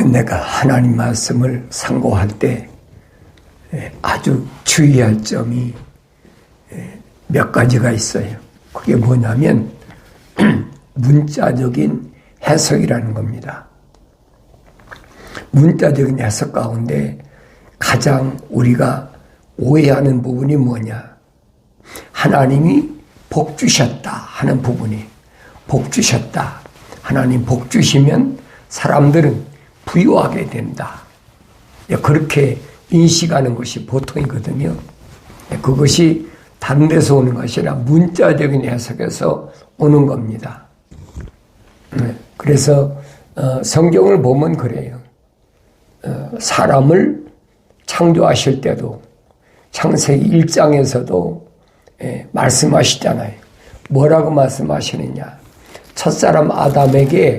내가 하나님 말씀을 상고할 때 아주 주의할 점이 몇 가지가 있어요. 그게 뭐냐면 문자적인 해석이라는 겁니다. 문자적인 해석 가운데 가장 우리가 오해하는 부분이 뭐냐? 하나님이 복 주셨다 하는 부분이, 복 주셨다. 하나님 복 주시면 사람들은 부유하게 된다. 그렇게 인식하는 것이 보통이거든요. 그것이 다른 데서 오는 것이 아니라 문자적인 해석에서 오는 겁니다. 그래서 성경을 보면 그래요. 사람을 창조하실 때도 창세기 1장에서도 말씀하시잖아요. 뭐라고 말씀하시느냐? 첫사람 아담에게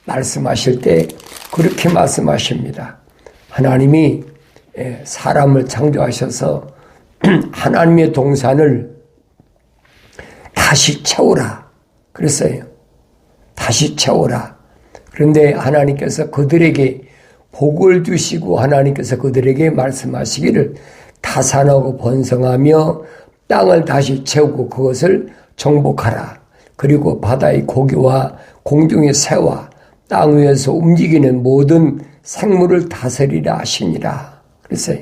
말씀하실 때 그렇게 말씀하십니다. 하나님이 사람을 창조하셔서 하나님의 동산을 다시 채우라 그랬어요. 다시 채우라. 그런데 하나님께서 그들에게 복을 주시고 하나님께서 그들에게 말씀하시기를 다산하고 번성하며 땅을 다시 채우고 그것을 정복하라. 그리고 바다의 고기와 공중의 새와 땅 위에서 움직이는 모든 생물을 다스리라 하시니라. 그랬어요.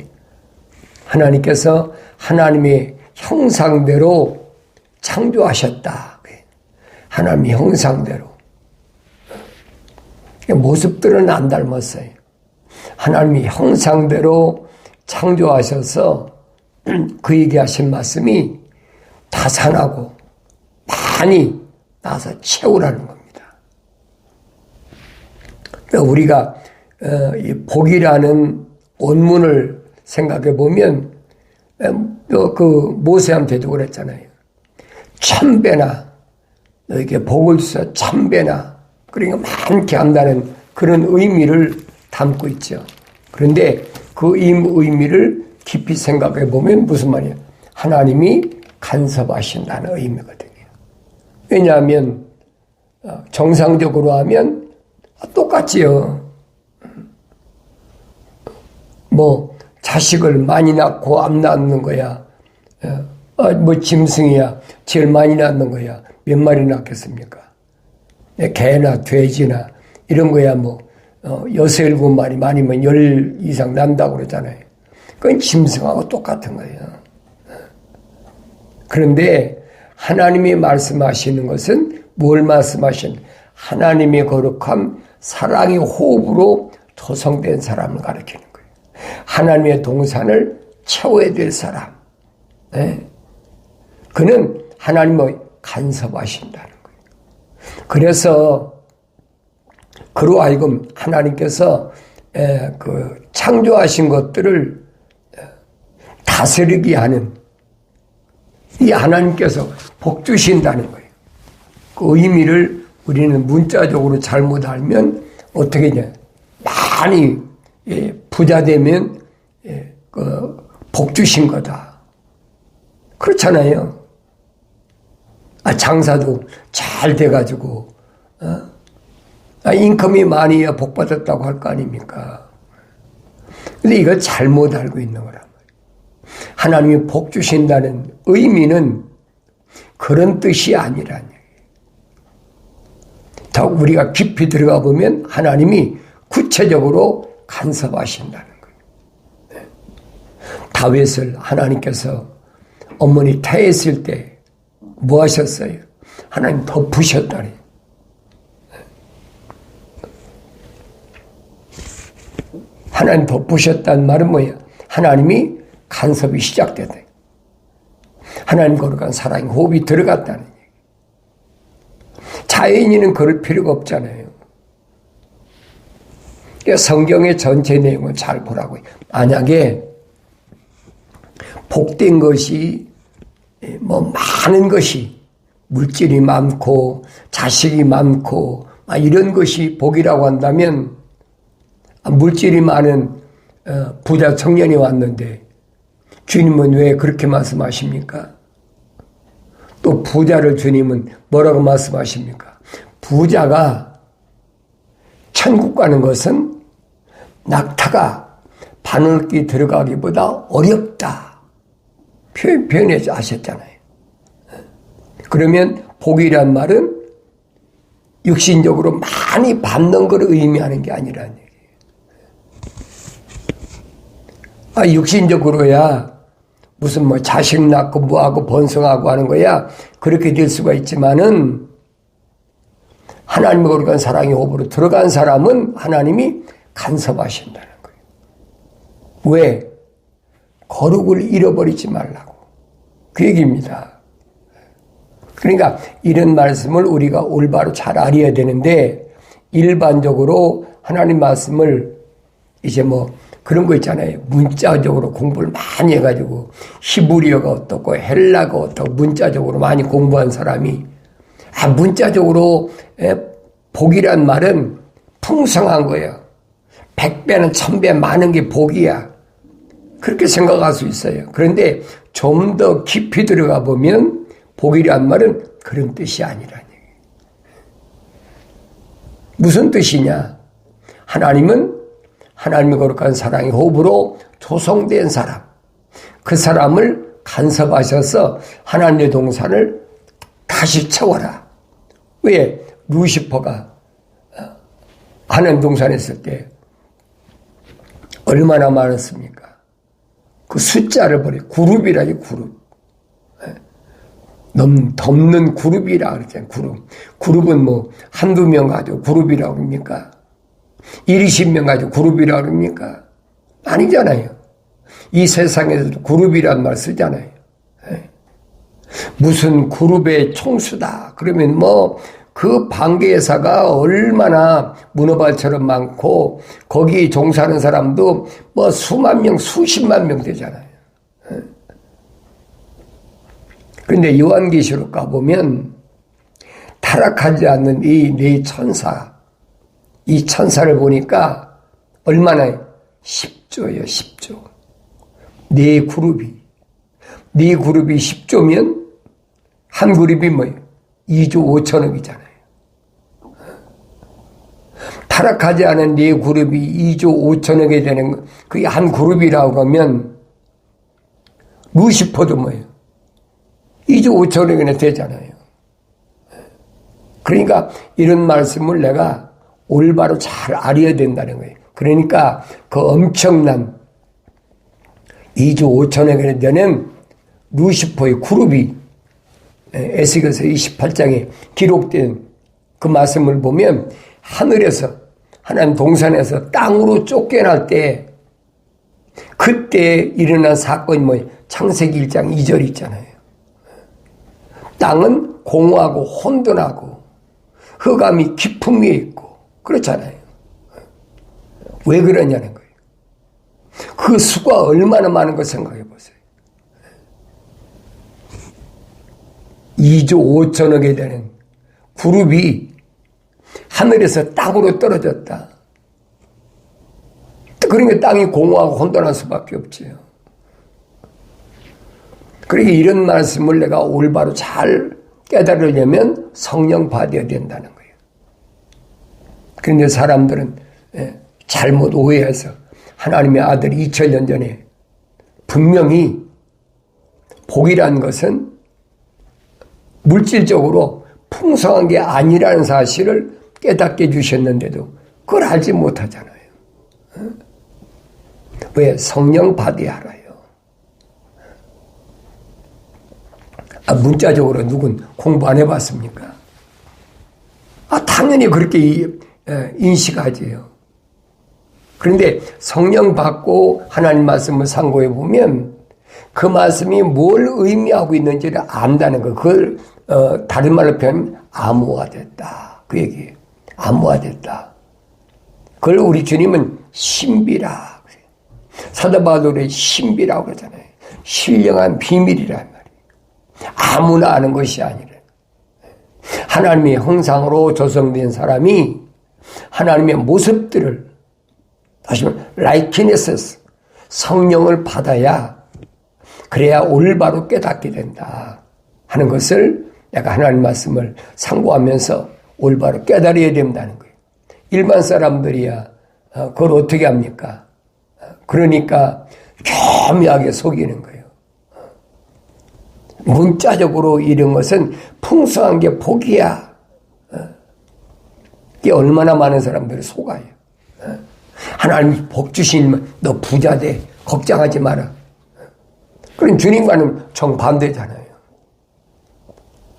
하나님께서 하나님의 형상대로 창조하셨다. 하나님의 형상대로. 모습들은 안 닮았어요. 하나님의 형상대로 창조하셔서 그에게 하신 말씀이 다산하고 많이 나서 채우라는 겁니다. 우리가 이 복이라는 원문을 생각해 보면 그 모세한테도 그랬잖아요. 천배나 너에게 복을 주사 천배나 그러니까 많게 한다는 그런 의미를 담고 있죠. 그런데 그 의미를 깊이 생각해 보면 무슨 말이에요? 하나님이 간섭하신다는 의미거든요. 왜냐하면 정상적으로 하면 똑같지요. 뭐 자식을 많이 낳고 안 낳는 거야. 뭐 짐승이야 제일 많이 낳는 거야. 몇 마리 낳겠습니까? 개나 돼지나 이런 거야 뭐 6, 7마리 많이면 10 이상 난다고 그러잖아요. 그건 짐승하고 똑같은 거예요. 그런데 하나님이 말씀하시는 것은 뭘 말씀하시는? 하나님의 거룩함, 사랑의 호흡으로 조성된 사람을 가리키는 거예요. 하나님의 동산을 채워야 될 사람. 그는 하나님을 간섭하신다는 거예요. 그래서 그로 하여금 하나님께서 그 창조하신 것들을 다스리게 하는 이 하나님께서 복 주신다는 거예요. 그 의미를 우리는 문자적으로 잘못 알면 어떻게 되냐? 많이 부자 되면 복 주신 거다. 그렇잖아요. 장사도 잘 돼가지고 인컴이 많이야 복 받았다고 할 거 아닙니까? 근데 이걸 잘못 알고 있는 거란 말이에요. 하나님이 복 주신다는 의미는 그런 뜻이 아니라는 얘기예요. 더 우리가 깊이 들어가 보면 하나님이 구체적으로 간섭하신다는 거예요. 다윗을 하나님께서 어머니 태했을 때 뭐 하셨어요? 하나님 덮으셨다니. 하나님 덮으셨다는 말은 뭐예요? 하나님이 간섭이 시작되다. 하나님 거룩한 사랑의 호흡이 들어갔다는 얘기. 자연인은 그럴 필요가 없잖아요. 그러니까 성경의 전체 내용을 잘 보라고 해요. 만약에 복된 것이 뭐 많은 것이 물질이 많고 자식이 많고 이런 것이 복이라고 한다면 물질이 많은 부자 청년이 왔는데 주님은 왜 그렇게 말씀하십니까? 또 부자를 주님은 뭐라고 말씀하십니까? 부자가 천국 가는 것은 낙타가 바늘귀 들어가기보다 어렵다. 표현해 하셨잖아요. 그러면 복이란 말은 육신적으로 많이 받는 걸 의미하는 게 아니라는 얘기예요. 육신적으로야 무슨 뭐 자식 낳고 뭐하고 번성하고 하는 거야 그렇게 될 수가 있지만은 하나님의 거룩한 사랑의 호흡으로 들어간 사람은 하나님이 간섭하신다는 거예요. 왜? 거룩을 잃어버리지 말라고. 그 얘기입니다. 그러니까 이런 말씀을 우리가 올바로 잘 알아야 되는데 일반적으로 하나님 말씀을 이제 뭐 그런 거 있잖아요. 문자적으로 공부를 많이 해가지고 히브리어가 어떻고 헬라가 어떻고 문자적으로 많이 공부한 사람이 문자적으로 복이란 말은 풍성한 거예요. 100배는 1000배 많은 게 복이야. 그렇게 생각할 수 있어요. 그런데 좀 더 깊이 들어가 보면 복이란 말은 그런 뜻이 아니라는 얘기예요. 무슨 뜻이냐? 하나님은 하나님의 거룩한 사랑의 호흡으로 조성된 사람, 그 사람을 간섭하셔서 하나님의 동산을 다시 채워라. 왜? 루시퍼가 하나님 동산에 있을 때 얼마나 많았습니까? 그 숫자를 버려. 그룹이라지, 그룹. 덮는 그룹이라 그랬잖아요. 그룹은 뭐 한두 명 가지고 그룹이라고 그럽니까? 20명 가지고 그룹이라고 그럽니까? 아니잖아요. 이 세상에서도 그룹이란 말 쓰잖아요. 무슨 그룹의 총수다. 그러면 뭐 그 방계회사가 얼마나 문어발처럼 많고 거기 종사하는 사람도 뭐 수만 명, 수십만 명 되잖아요. 그런데 요한계시록 가보면 타락하지 않는 이 네 천사, 이 천사를 보니까 얼마나 10조예요, 10조. 네 그룹이 10조면 한 그룹이 뭐예요? 2조 5천억이잖아요. 타락하지 않은 네 그룹이 2조 5천억이 되는 그게 한 그룹이라고 하면 루시퍼도 뭐예요? 2조 5천억이나 되잖아요. 그러니까 이런 말씀을 내가 올바로 잘 알아야 된다는 거예요. 그러니까 그 엄청난 2조 5천억이 되는 루시퍼의 그룹이 에스겔서 28장에 기록된 그 말씀을 보면 하늘에서 하나님 동산에서 땅으로 쫓겨날 때 그때 일어난 사건이 뭐예요? 창세기 1장 2절 있잖아요. 땅은 공허하고 혼돈하고 흑암이 깊음 위에 있고 그렇잖아요. 왜 그러냐는 거예요. 그 수가 얼마나 많은 걸 생각해 보세요. 2조 5천억에 되는 그룹이 하늘에서 땅으로 떨어졌다. 그러니까 땅이 공허하고 혼돈할 수밖에 없지요. 그러니까 이런 말씀을 내가 올바로 잘 깨달으려면 성령 받아야 된다는 거예요. 그런데 사람들은 잘못 오해해서 하나님의 아들이 2000년 전에 분명히 복이라는 것은 물질적으로 풍성한 게 아니라는 사실을 깨닫게 해주셨는데도 그걸 알지 못하잖아요. 왜? 성령 받아야 알아요. 문자적으로 누군 공부 안 해봤습니까? 당연히 그렇게 인식하지요. 그런데 성령 받고 하나님 말씀을 상고해 보면 그 말씀이 뭘 의미하고 있는지를 안다는 거. 그걸 다른 말로 표현하면 암호화됐다. 그 얘기예요. 암호화됐다. 그걸 우리 주님은 신비라. 사도 바울의 신비라고 그러잖아요. 신령한 비밀이란 말이에요. 아무나 아는 것이 아니라 하나님의 형상으로 조성된 사람이 하나님의 모습들을 다시 말하면 라이키네스 성령을 받아야 그래야 올바로 깨닫게 된다 하는 것을 내가 하나님 말씀을 상고하면서 올바로 깨달아야 된다는 거예요. 일반 사람들이야 그걸 어떻게 합니까? 그러니까 교묘하게 속이는 거예요. 문자적으로 이런 것은 풍성한 게 복이야. 이게 얼마나 많은 사람들이 속아요. 하나님이 복 주시면 너 부자 돼. 걱정하지 마라. 그럼 주님과는 정반대잖아요.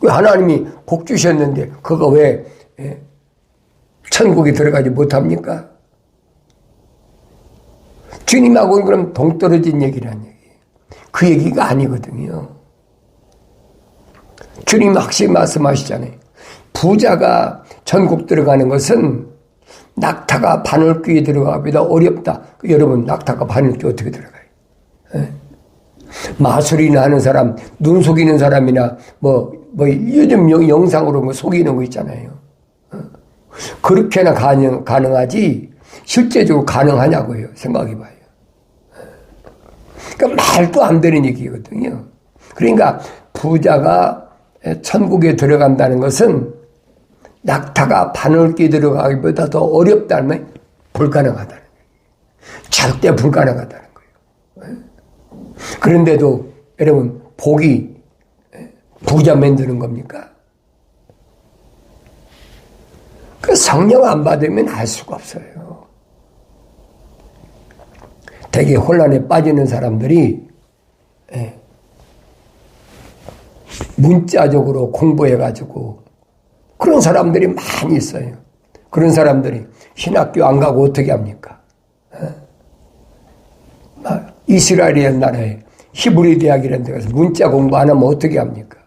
하나님이 복 주셨는데 그거 왜 천국에 들어가지 못합니까? 주님하고는 그럼 동떨어진 얘기란 얘기예요. 그 얘기가 아니거든요. 주님 확실히 말씀하시잖아요. 부자가 천국 들어가는 것은 낙타가 바늘귀에 들어가기보다 어렵다. 여러분, 낙타가 바늘귀 어떻게 들어가요? 마술이나 하는 사람, 눈 속이는 사람이나 요즘 영상으로 속이는 거 있잖아요. 그렇게나 가능하지 실제적으로 가능하냐고요. 생각해봐요. 그러니까 말도 안 되는 얘기거든요. 그러니까 부자가 천국에 들어간다는 것은 낙타가 바늘귀에 들어가기보다 더 어렵다는 말, 불가능하다는 거예요. 절대 불가능하다는 거예요. 그런데도 여러분, 복이 부자 만드는 겁니까? 그 성령 안 받으면 알 수가 없어요. 되게 혼란에 빠지는 사람들이 문자적으로 공부해가지고 그런 사람들이 많이 있어요. 그런 사람들이 신학교 안 가고 어떻게 합니까? 이스라엘 나라에 히브리 대학이라는 데 가서 문자 공부 안 하면 어떻게 합니까?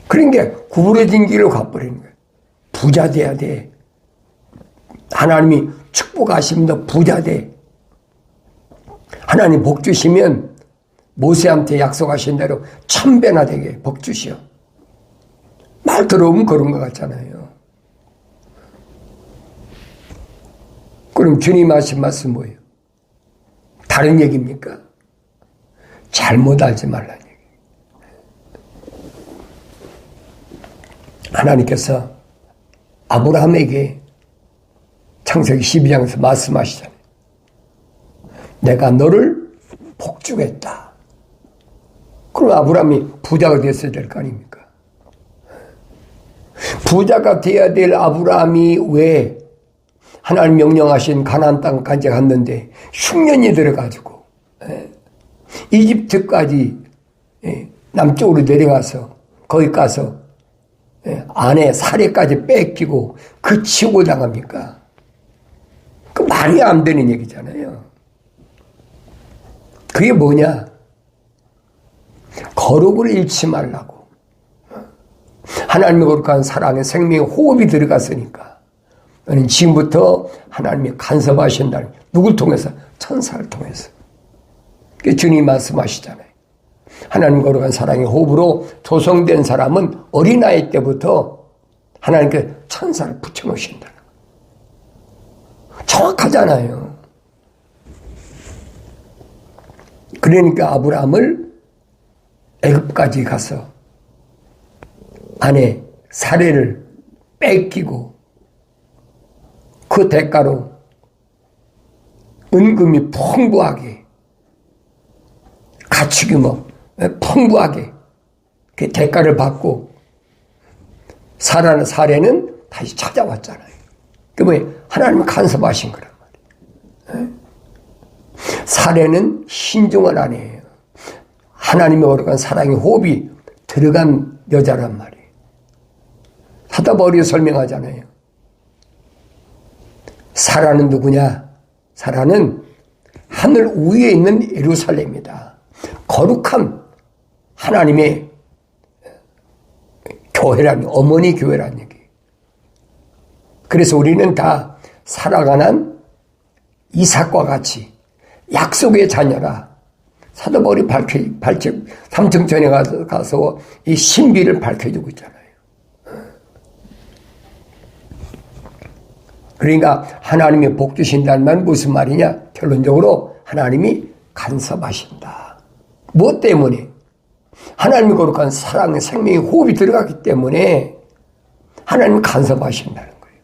그런 게 구부러진 길로 가버리는 거예요. 부자 돼야 돼. 하나님이 축복하시면 부자 돼. 하나님 복 주시면 모세한테 약속하신 대로 1000배나 되게 복 주시오. 말 들어보면 그런 것 같잖아요. 그럼 주님 하신 말씀 뭐예요? 다른 얘기입니까? 잘못 알지 말라는 얘기. 하나님께서 아브라함에게 창세기 12장에서 말씀하시잖아요. 내가 너를 복주겠다. 그럼 아브라함이 부자가 됐어야 될 거 아닙니까? 부자가 돼야 될 아브라함이 왜 하나님 명령하신 가나안 땅까지 갔는데 흉년이 들어가지고 이집트까지 남쪽으로 내려가서 거기 가서 아내 사례까지 뺏기고 그 치고 당합니까? 그 말이 안 되는 얘기잖아요. 그게 뭐냐? 거룩을 잃지 말라고. 하나님의 거룩한 사랑의 생명의 호흡이 들어갔으니까 너는 지금부터 하나님이 간섭하신다는, 누굴 통해서? 천사를 통해서. 주님이 말씀하시잖아요. 하나님 거룩한 사랑의 호흡으로 조성된 사람은 어린아이 때부터 하나님께 천사를 붙여놓으신다는 거예요. 정확하잖아요. 그러니까 아브라함을 애굽까지 가서 아내 사례를 뺏기고 그 대가로 은금이 풍부하게, 가축이 풍부하게 그 대가를 받고 사례는 다시 찾아왔잖아요. 그 뭐예요? 하나님이 간섭하신 거란 말이에요. 사례는 신중한 아내예요. 하나님의 거룩한 사랑의 호흡이 들어간 여자란 말이에요. 사다바울이 설명하잖아요. 사라는 누구냐? 사라는 하늘 위에 있는 예루살렘이다. 거룩한 하나님의 교회라는, 어머니 교회라는 얘기. 그래서 우리는 다 살아가는 이삭과 같이 약속의 자녀라. 사도 바울이 3층전에 가서 이 신비를 밝혀주고 있잖아요. 그러니까 하나님이 복 주신다는 말은 무슨 말이냐? 결론적으로 하나님이 간섭하신다. 무엇 때문에? 하나님이 거룩한 사랑의 생명의 호흡이 들어갔기 때문에 하나님이 간섭하신다는 거예요.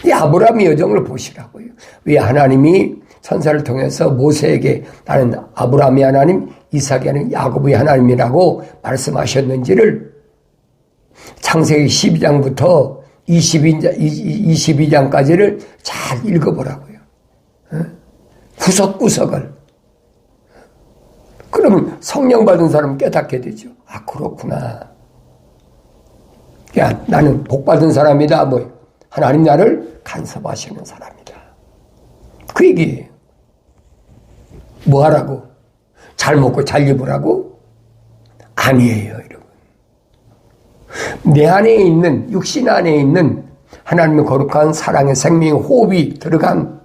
이 아브라함의 여정을 보시라고요. 왜 하나님이 천사를 통해서 모세에게 나는 아브라함의 하나님, 이삭의 하나님, 야곱의 하나님이라고 말씀하셨는지를 창세기 12장부터 22장까지를 잘 읽어보라고요. 구석구석을. 그러면 성령 받은 사람은 깨닫게 되죠. 아, 그렇구나. 야, 나는 복 받은 사람이다. 뭐, 하나님 나를 간섭하시는 사람이다. 그 얘기예요. 뭐 하라고? 잘 먹고 잘 입으라고? 아니에요, 여러분. 내 안에 있는, 육신 안에 있는 하나님의 거룩한 사랑의 생명의 호흡이 들어간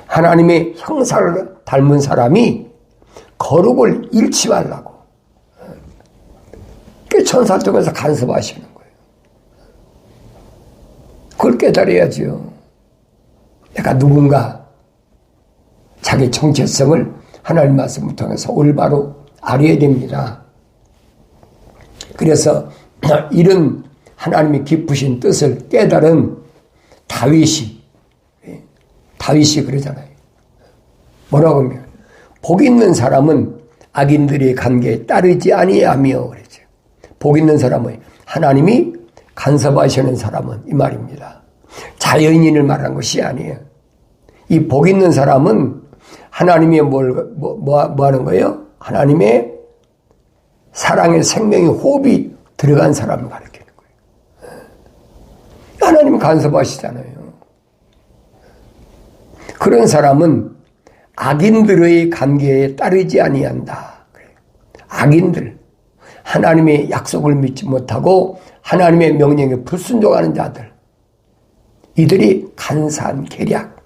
하나님의 형상을 닮은 사람이 거룩을 잃지 말라고. 그 천사를 통해서 간섭하시는 거예요. 그걸 깨달아야죠. 내가 누군가 자기 정체성을 하나님 말씀을 통해서 올바로 알아야 됩니다. 그래서 이런 하나님의 깊으신 뜻을 깨달은 다윗이 그러잖아요. 뭐라고 하면 복 있는 사람은 악인들의 관계에 따르지 아니하며 그러죠. 복 있는 사람은 하나님이 간섭하시는 사람은 이 말입니다. 자연인을 말한 것이 아니에요. 이 복 있는 사람은 하나님의 뭐 하는 거예요? 하나님의 사랑의 생명의 호흡이 들어간 사람을 가리키는 거예요. 하나님 간섭하시잖아요. 그런 사람은 악인들의 관계에 따르지 아니한다. 악인들, 하나님의 약속을 믿지 못하고 하나님의 명령에 불순종하는 자들, 이들이 간사한 계략,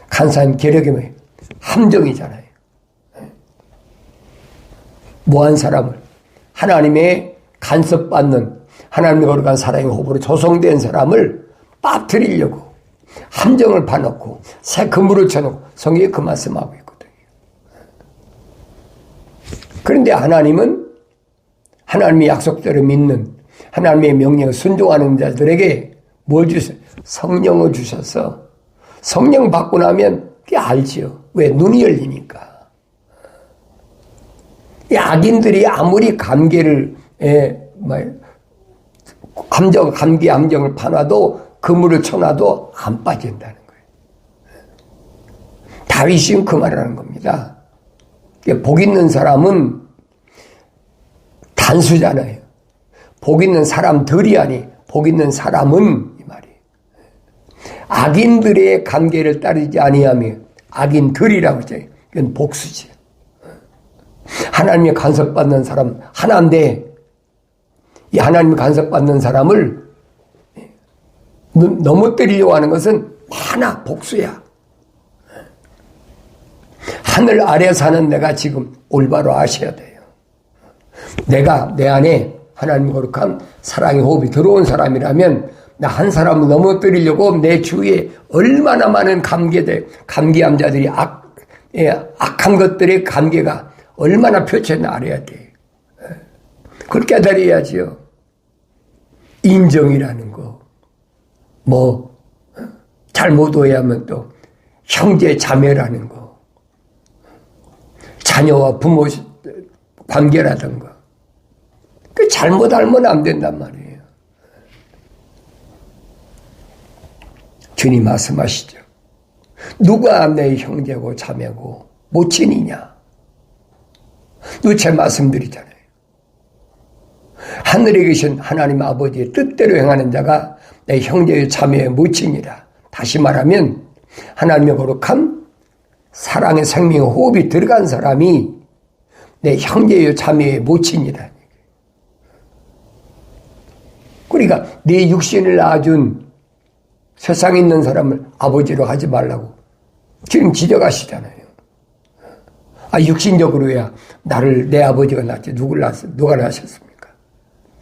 간사한 계략이 뭐예요? 함정이잖아요. 뭐한 사람을 하나님의 간섭받는 하나님의 거룩한 사랑의 호흡으로 조성된 사람을 빠뜨리려고 함정을 파놓고 새 그물을 쳐놓고 성경에 그 말씀하고 있거든요. 그런데 하나님은 하나님의 약속대로 믿는 하나님의 명령을 순종하는 자들에게 뭘 주세요? 성령을 주셔서 성령 받고 나면 그게 알지요. 왜? 눈이 열리니까. 이 악인들이 아무리 감기의 함정을 파놔도 그물을 쳐놔도 안 빠진다는 거예요. 다윗이 그 말을 하는 겁니다. 복 있는 사람은 단수잖아요. 복 있는 사람들이 아니, 복 있는 사람은 이 말이에요. 악인들의 관계를 따르지 아니하며 악인들이라고 했잖아요. 이건 복수지. 하나님의 간섭받는 사람 하나인데 이 하나님의 간섭받는 사람을 넘어뜨리려고 하는 것은 하나 복수야. 하늘 아래 사는 내가 지금 올바로 아셔야 돼요. 내가 내 안에 하나님 거룩한 사랑의 호흡이 들어온 사람이라면 나 한 사람을 넘어뜨리려고 내 주위에 얼마나 많은 감기암자들이 악한 것들의 관계가 얼마나 표체나 알아야 돼. 그걸 깨달아야지요. 인정이라는 거. 잘못 오해하면 또 형제 자매라는 거. 자녀와 부모 관계라든가. 그 잘못 알면 안 된단 말이에요. 주님 말씀하시죠. 누가 내 형제고 자매고 모친이냐? 누차 말씀드리잖아요. 하늘에 계신 하나님 아버지의 뜻대로 행하는 자가 내 형제의 자매의 모친이라. 다시 말하면 하나님의 거룩한 사랑의 생명의 호흡이 들어간 사람이 내 형제의 자매의 모친이라. 그러니까 내 육신을 낳아준 세상에 있는 사람을 아버지로 하지 말라고 지금 지적하시잖아요. 육신적으로야 나를 내 아버지가 낳지 누가 낳으셨습니까?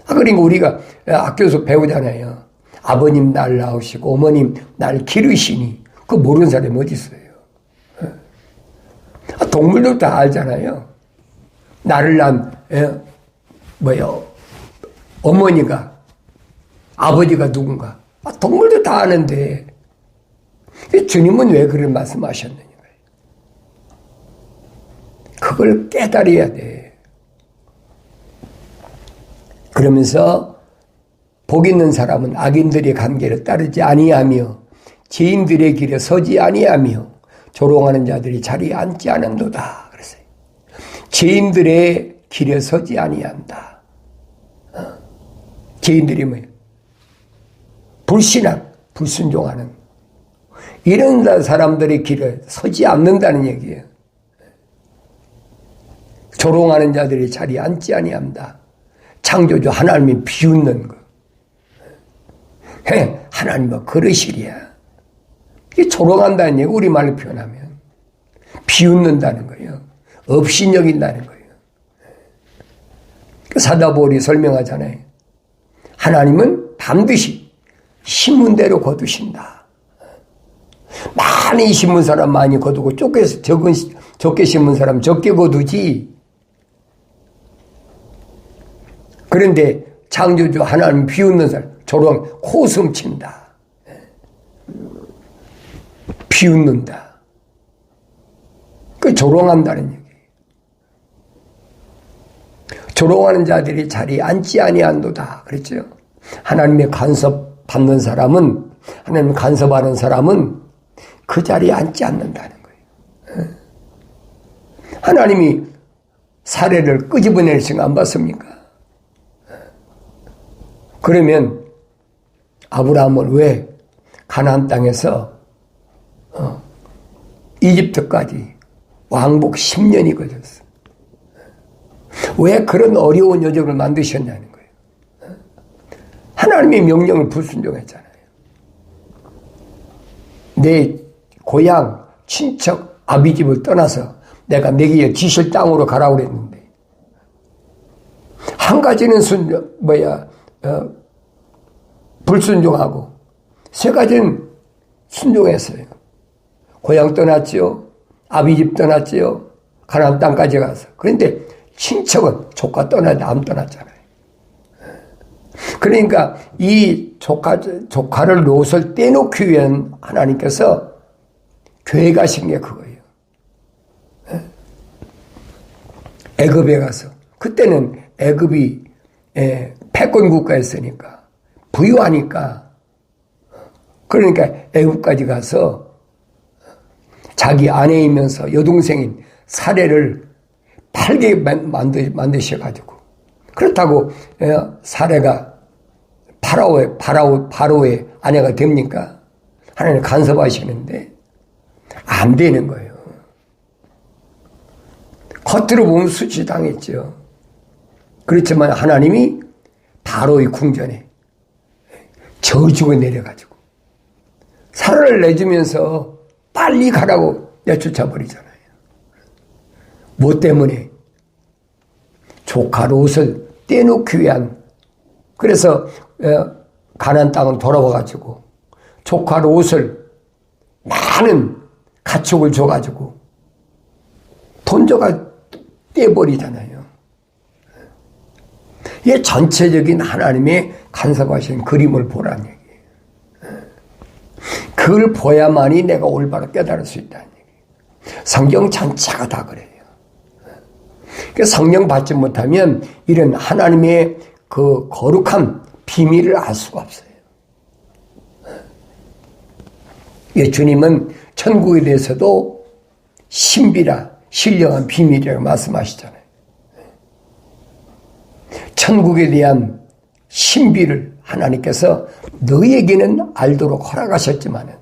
그러니까 우리가 학교에서 배우잖아요. 아버님 날 낳으시고 어머님 날 기르시니 그거 모르는 사람이 어디 있어요? 동물도 다 알잖아요. 나를 낳은 어머니가 아버지가 누군가 동물도 다 아는데 주님은 왜 그런 말씀하셨느냐. 그걸 깨달아야 돼. 그러면서 복 있는 사람은 악인들의 관계를 따르지 아니하며 죄인들의 길에 서지 아니하며 조롱하는 자들이 자리에 앉지 않는도다. 그랬어요. 죄인들의 길에 서지 아니한다. 죄인들이 뭐예요? 불신앙, 불순종하는 이런 사람들의 길에 서지 않는다는 얘기예요. 조롱하는 자들이 자리에 앉지 아니한다. 창조주 하나님이 비웃는 거. 하나님은 그러시리야. 이게 조롱한다는 얘기, 우리말로 표현하면. 비웃는다는 거예요. 없이 여긴다는 거예요. 사도 바울이 설명하잖아요. 하나님은 반드시 심문대로 거두신다. 많이 심은 사람 많이 거두고 적게 심은 사람 적게 거두지. 그런데 창조주 하나님 비웃는 사람, 조롱, 코숨친다. 비웃는다. 그 조롱한다는 얘기예요. 조롱하는 자들이 자리에 앉지 아니한도다. 그랬죠? 하나님의 간섭 받는 사람은, 하나님 간섭하는 사람은 그 자리에 앉지 않는다는 거예요. 하나님이 사례를 끄집어낼 생각 안 봤습니까? 그러면 아브라함은 왜 가나안 땅에서 이집트까지 왕복 10년이 걸렸어? 왜 그런 어려운 여정을 만드셨냐는 거예요. 하나님의 명령을 불순종했잖아요. 내 고향, 친척, 아비집을 떠나서 내가 내게 지실 땅으로 가라고 그랬는데 한 가지는 불순종하고 세 가지는 순종했어요. 고향 떠났지요. 아비집 떠났지요. 가나안 땅까지 가서. 그런데 친척은 조카 떠나도 안 떠났잖아요. 그러니까 이 조카를 롯을 떼놓기 위한 하나님께서 교회 가신 게 그거예요. 애굽에 가서. 그때는 애굽이 패권 국가였으니까 부유하니까 그러니까 애굽까지 가서 자기 아내이면서 여동생인 사례를 팔게 만드셔가지고 그렇다고 사례가 바로의 아내가 됩니까? 하나님 간섭하시는데 안 되는 거예요. 겉으로 보면 수치당했죠. 그렇지만 하나님이 바로의 궁전에 저주가 내려가지고 살을 내주면서 빨리 가라고 내쫓아 버리잖아요. 뭐 때문에? 조카 롯을 떼놓기 위한. 그래서 가나안 땅은 돌아와가지고 조카 롯을 많은 가축을 줘가지고 돈줘가 떼버리잖아요. 이게 전체적인 하나님의 간섭하신 그림을 보라는 얘기예요. 그걸 보야만이 내가 올바로 깨달을 수 있다는 얘기예요. 성경 전체가 다 그래요. 성령 받지 못하면 이런 하나님의 그 거룩한 비밀을 알 수가 없어요. 주님은 천국에 대해서도 신비라 신령한 비밀이라고 말씀하시잖아요. 천국에 대한 신비를 하나님께서 너희에게는 알도록 허락하셨지만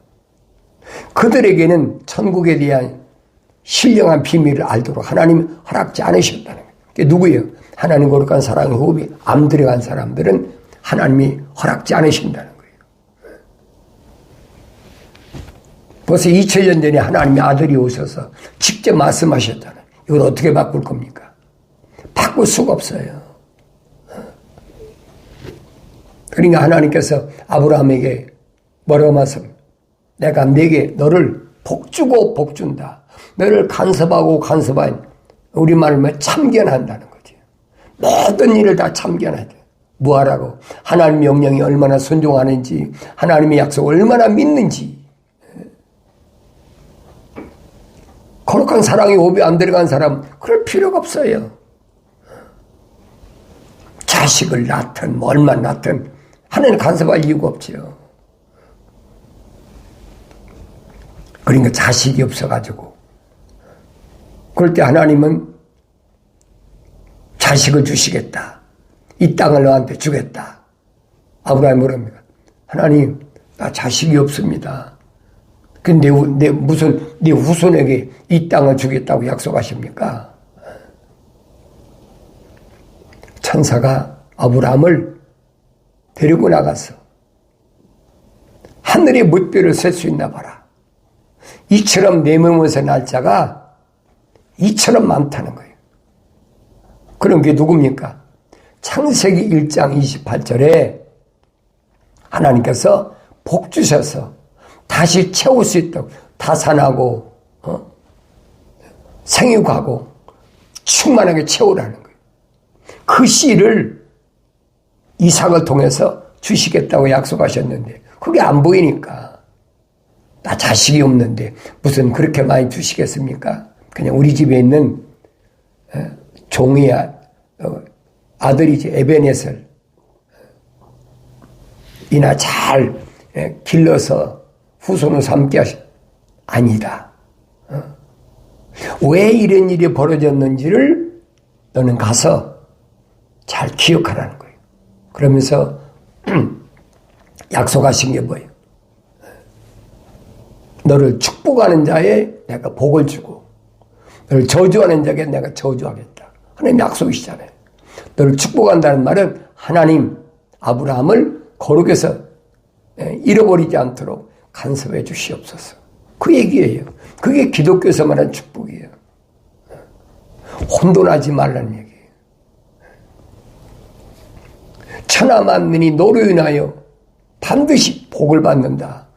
그들에게는 천국에 대한 신령한 비밀을 알도록 하나님 허락지 않으셨다는 거예요. 그게 누구예요? 하나님 거룩한 사랑의 호흡이 암 들어간 사람들은 하나님이 허락지 않으신다는 거예요. 벌써 2000년 전에 하나님의 아들이 오셔서 직접 말씀하셨잖아요. 이걸 어떻게 바꿀 겁니까? 바꿀 수가 없어요. 그러니까 하나님께서 아브라함에게 뭐라고 말씀? 내가 내게 너를 복주고 복준다. 너를 간섭하고 간섭한 우리말로 참견한다는 거지. 모든 일을 다 참견하죠. 뭐하라고? 하나님 명령이 얼마나 순종하는지, 하나님의 약속을 얼마나 믿는지. 거룩한 사랑이 오비 안 들어간 사람 그럴 필요가 없어요. 자식을 낳든 얼마 낳든 하나님 간섭할 이유가 없죠. 그러니까 자식이 없어가지고 그럴 때 하나님은 자식을 주시겠다. 이 땅을 너한테 주겠다. 아브라함이 뭐랍니까? 하나님, 나 자식이 없습니다. 근데 무슨 내 후손에게 이 땅을 주겠다고 약속하십니까? 천사가 아브라함을 데리고 나가서 하늘의 물결을 셀 수 있나 봐라. 이처럼 내 몸에서 날짜가 이처럼 많다는 거예요. 그런 게 누굽니까? 창세기 1장 28절에 하나님께서 복 주셔서 다시 채울 수 있도록 다산하고 생육하고 충만하게 채우라는 거예요. 그 씨를 이삭을 통해서 주시겠다고 약속하셨는데 그게 안 보이니까 나 자식이 없는데 무슨 그렇게 많이 주시겠습니까? 그냥 우리 집에 있는 종의 아들이지 에베네셀 이나 잘 길러서 후손을 삼게 하시 아니다. 왜 이런 일이 벌어졌는지를 너는 가서 잘 기억하라는 거예요. 그러면서 약속하신 게 뭐예요? 너를 축복하는 자에 내가 복을 주고 너를 저주하는 자에게 내가 저주하겠다. 하나님 약속이시잖아요. 너를 축복한다는 말은 하나님 아브라함을 거룩해서 잃어버리지 않도록 간섭해 주시옵소서. 그 얘기예요. 그게 기독교에서 말하는 축복이에요. 혼돈하지 말라는 얘기예요. 천하만민이 너로 인하여 반드시 복을 받는다.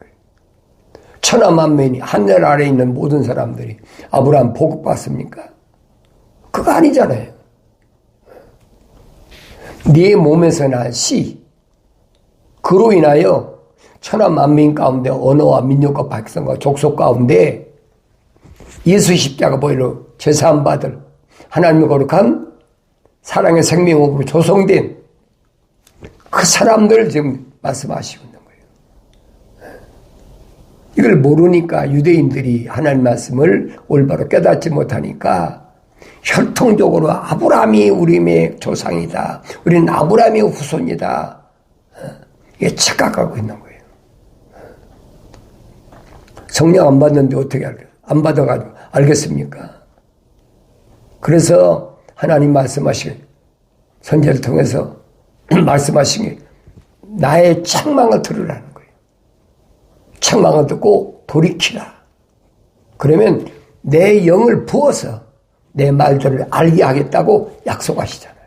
천하만민이 하늘 아래에 있는 모든 사람들이 아브라함 복 받습니까? 그거 아니잖아요. 네 몸에서 난 씨, 그로 인하여 천하만민 가운데 언어와 민족과 백성과 족속 가운데 예수 십자가 보혈로 제사함 받을 하나님의 거룩한 사랑의 생명으로 조성된 그 사람들을 지금 말씀하시고 있는 거예요. 이걸 모르니까 유대인들이 하나님 말씀을 올바로 깨닫지 못하니까 혈통적으로 아브라함이 우리의 조상이다. 우리는 아브라함의 후손이다. 이게 착각하고 있는 거예요. 성령 안 받는데 어떻게 안 받아가지고 알겠습니까? 그래서 하나님 말씀하신 선지자를 통해서 말씀하신 게 나의 책망을 들으라는 거예요. 책망을 듣고 돌이키라. 그러면 내 영을 부어서 내 말들을 알게 하겠다고 약속하시잖아요.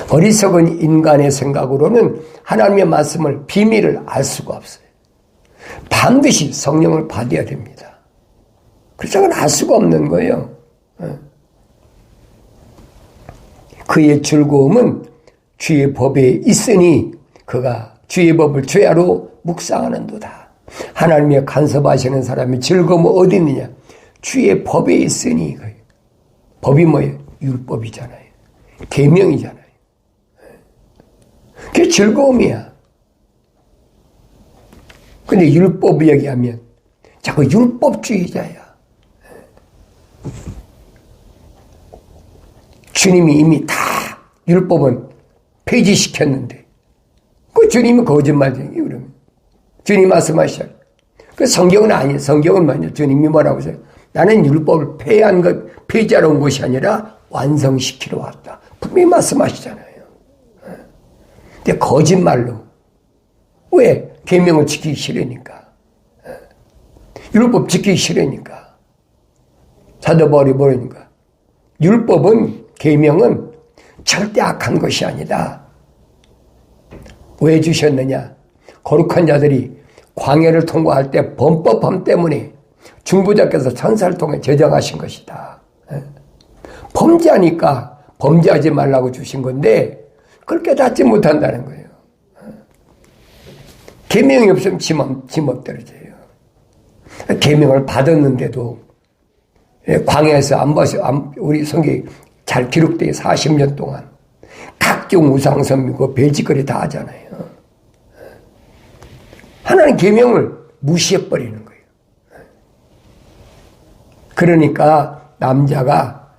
어리석은 인간의 생각으로는 하나님의 말씀을 비밀을 알 수가 없어요. 반드시 성령을 받아야 됩니다. 그래서 그건 알 수가 없는 거예요. 그의 즐거움은 주의 법에 있으니 그가 주의 법을 죄하로 묵상하는도다. 하나님의 간섭하시는 사람의 즐거움은 어디 있느냐? 주의 법에 있으니. 법이 뭐예요? 율법이잖아요. 계명이잖아요. 그게 즐거움이야. 근데 율법 얘기하면 자꾸 율법주의자야. 주님이 이미 다 율법은 폐지시켰는데 그 주님이 거짓말쟁이 그러면 주님 말씀하셔. 그 성경은 아니에요. 성경은 뭐냐? 주님이 뭐라고 하세요? 나는 율법을 폐지하러 온 것이 아니라 완성시키러 왔다. 분명히 말씀하시잖아요. 근데 거짓말로. 왜? 계명을 지키기 싫으니까. 율법 지키기 싫으니까. 찾아버리 버리니까. 율법은, 계명은 절대 악한 것이 아니다. 왜 주셨느냐? 거룩한 자들이 광야를 통과할 때 범법함 때문에 중보자께서 천사를 통해 제정하신 것이다. 범죄하니까 범죄하지 말라고 주신 건데 그걸 깨닫지 못한다는 거예요. 계명이 없으면 지멋대로져요. 계명을 받았는데도 광야에서 안 봐서 우리 성경에 잘 기록되어 40년 동안 각종 우상섬 믿고 별짓거리 다 하잖아요. 하나님 계명을 무시해버리는 거예요. 그러니까 남자가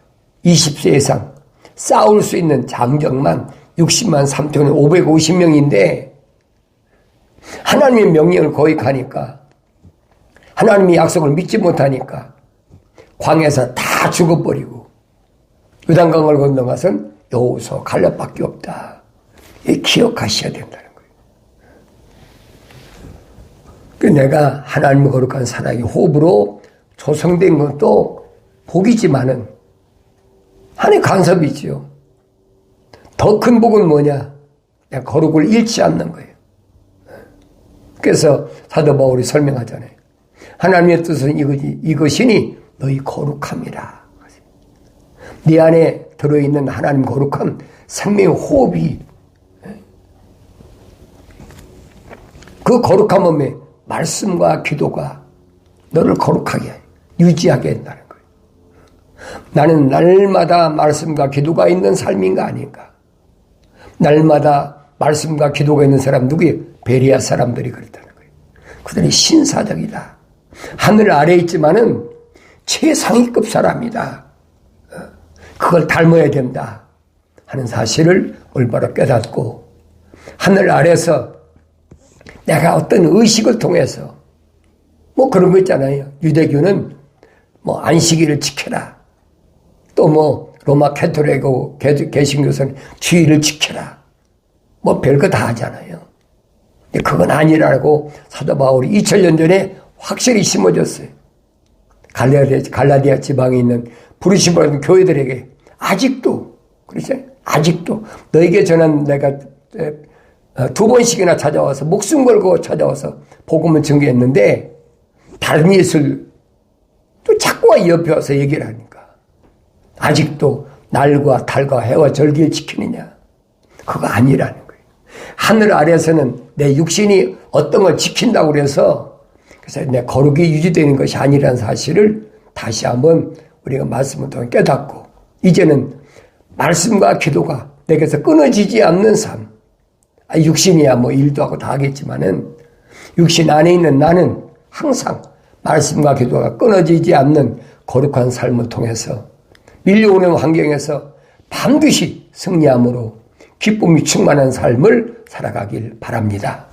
20세 이상 싸울 수 있는 장정만 60만 3,550명인데 하나님의 명령을 거역하니까 하나님의 약속을 믿지 못하니까 광야에서 다 죽어버리고 요단강을 건너가선 여호수아 갈렙밖에 없다. 이 기억하셔야 된다는 거예요. 그 내가 하나님의 거룩한 사랑의 호흡으로 조성된 것도 복이지만은 하나님 간섭이지요. 더 큰 복은 뭐냐? 내가 거룩을 잃지 않는 거예요. 그래서 사도 바울이 설명하잖아요. 하나님의 뜻은 이것이니 너희 거룩함이라. 네 안에 들어있는 하나님 거룩함, 생명의 호흡이 그 거룩함에 말씀과 기도가 너를 거룩하게 유지하게 한다는 거예요. 나는 날마다 말씀과 기도가 있는 삶인가 아닌가? 날마다 말씀과 기도가 있는 사람 누구예요? 베리아 사람들이 그렇다는 거예요. 그들이 신사적이다. 하늘 아래에 있지만은 최상위급 사람이다. 그걸 닮아야 된다 하는 사실을 올바로 깨닫고 하늘 아래서 내가 어떤 의식을 통해서 뭐 그런 거 있잖아요. 유대교는 뭐 안식일을 지켜라. 또 뭐 로마 캐톨릭하고 개신교서는 주일을 지켜라. 뭐 별거 다 하잖아요. 그건 아니라고 사도 바울이 2000년 전에 확실히 심어줬어요. 갈라디아 지방에 있는 부르심을 받은 교회들에게 아직도 그렇죠? 아직도 너에게 전한 내가 2번씩이나 찾아와서 목숨 걸고 찾아와서 복음을 증거했는데 다른 예술 또 자꾸와 옆에 와서 얘기를 하니까 아직도 날과 달과 해와 절기를 지키느냐? 그거 아니라는 거예요. 하늘 아래에서는 내 육신이 어떤 걸 지킨다고 그래서 내 거룩이 유지되는 것이 아니라는 사실을 다시 한번 우리가 말씀을 통해 깨닫고 이제는 말씀과 기도가 내게서 끊어지지 않는 삶. 육신이야 뭐 일도 하고 다 하겠지만은 육신 안에 있는 나는 항상 말씀과 기도가 끊어지지 않는 거룩한 삶을 통해서 밀려오는 환경에서 반드시 승리함으로 기쁨이 충만한 삶을 살아가길 바랍니다.